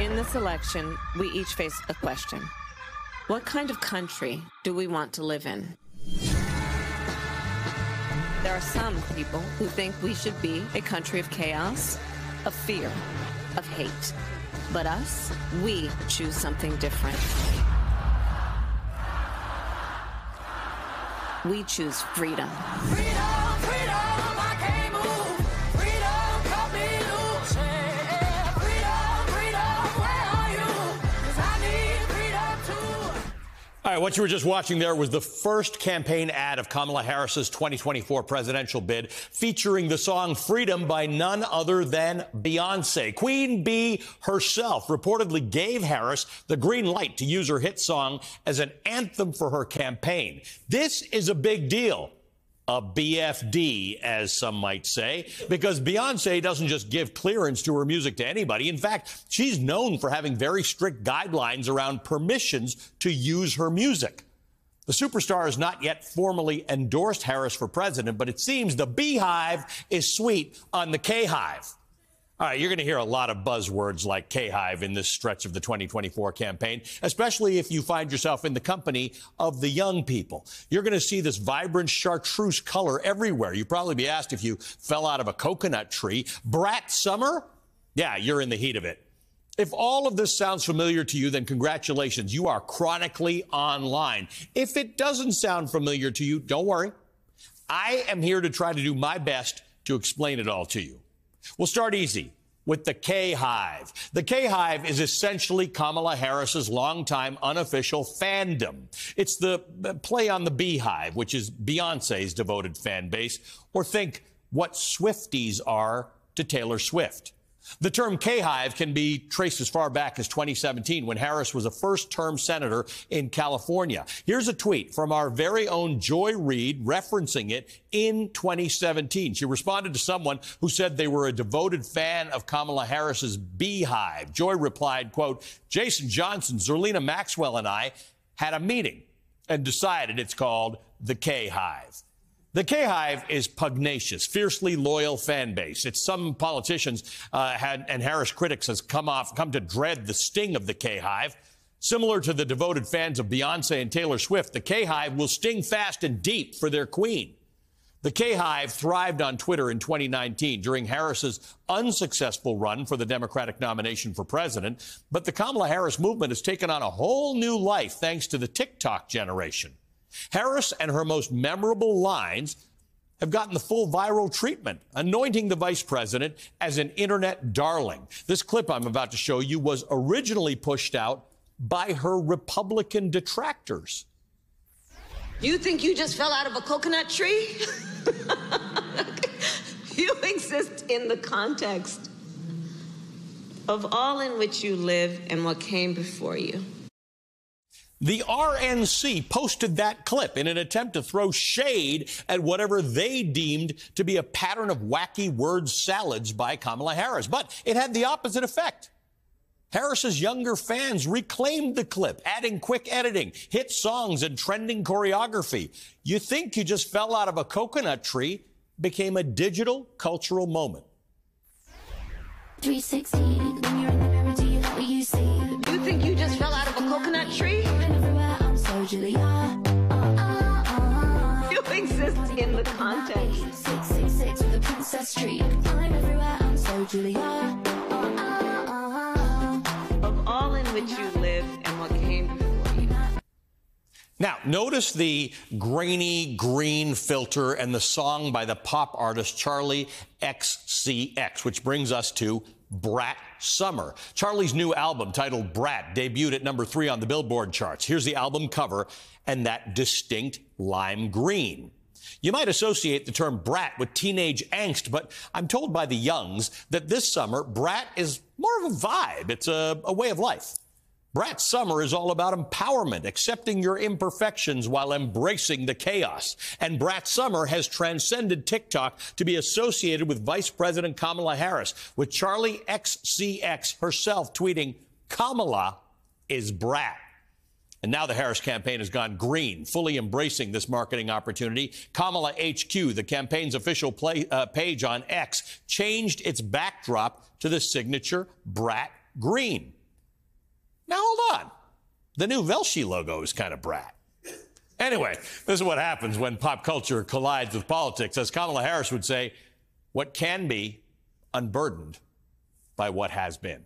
In this election, we each face a question. What kind of country do we want to live in? There are some people who think we should be a country of chaos, of fear, of hate. But us, we choose something different. We choose freedom. Freedom, freedom, I can't move. Freedom, cut me loose. Yeah. Freedom, freedom, where are you? 'Cause I need freedom too. All right, what you were just watching there was the first campaign ad of Kamala Harris's 2024 presidential bid, featuring the song Freedom by none other than Beyonce. Queen Bee herself reportedly gave Harris the green light to use her hit song as an anthem for her campaign. This is a big deal. A BFD, as some might say, because Beyonce doesn't just give clearance to her music to anybody. In fact, she's known for having very strict guidelines around permissions to use her music. The superstar has not yet formally endorsed Harris for president, but it seems the beehive is sweet on the K-hive. All right, you're going to hear a lot of buzzwords like K-hive in this stretch of the 2024 campaign, especially if you find yourself in the company of the young people. You're going to see this vibrant chartreuse color everywhere. You'd probably be asked if you fell out of a coconut tree. Brat summer? Yeah, you're in the heat of it. If all of this sounds familiar to you, then congratulations. You are chronically online. If it doesn't sound familiar to you, don't worry. I am here to try to do my best to explain it all to you. We'll start easy with the K-hive. The K-hive is essentially Kamala Harris's longtime unofficial fandom. It's the play on the beehive, which is Beyonce's devoted fan base, or think what Swifties are to Taylor Swift. The term K-hive can be traced as far back as 2017, when Harris was a first-term senator in California. Here's a tweet from our very own Joy Reid referencing it in 2017. She responded to someone who said they were a devoted fan of Kamala Harris's beehive. Joy replied, quote, "Jason Johnson, Zerlina Maxwell, and I had a meeting and decided it's called the K-hive." The K-hive is pugnacious, fiercely loyal fan base. It's some politicians and Harris critics has come to dread the sting of the K-hive. Similar to the devoted fans of Beyonce and Taylor Swift, the K-hive will sting fast and deep for their queen. The K-hive thrived on Twitter in 2019 during Harris's unsuccessful run for the Democratic nomination for president. But the Kamala Harris movement has taken on a whole new life thanks to the TikTok generation. Harris and her most memorable lines have gotten the full viral treatment, anointing the vice president as an internet darling. This clip I'm about to show you was originally pushed out by her Republican detractors. You think you just fell out of a coconut tree? You exist in the context of all in which you live and what came before you. The RNC posted that clip in an attempt to throw shade at whatever they deemed to be a pattern of wacky word salads by Kamala Harris. But it had the opposite effect. Harris's younger fans reclaimed the clip, adding quick editing, hit songs, and trending choreography. You think you just fell out of a coconut tree became a digital cultural moment. 360, when you're in the mirror, do you like what you see? You think you just fell out of a coconut tree? Everywhere, I'm so Julia. You exist in the context 666 with a Princess Street. I'm everywhere, I'm so Julia. of all in which you live and what came before you. Now, notice the grainy green filter and the song by the pop artist Charli XCX, which brings us to Brat Summer. Charli's new album, titled Brat, debuted at #3 on the Billboard charts. Here's the album cover and that distinct lime green. You might associate the term brat with teenage angst, but I'm told by the youngs that this summer, brat is more of a vibe. It's a way of life. Brat Summer is all about empowerment, accepting your imperfections while embracing the chaos. And Brat Summer has transcended TikTok to be associated with Vice President Kamala Harris, with Charli XCX herself tweeting, "Kamala is brat." And now the Harris campaign has gone green, fully embracing this marketing opportunity. Kamala HQ, the campaign's official page on X, changed its backdrop to the signature brat green. Now, hold on. The new Velshi logo is kind of brat. Anyway, this is what happens when pop culture collides with politics. As Kamala Harris would say, what can be unburdened by what has been.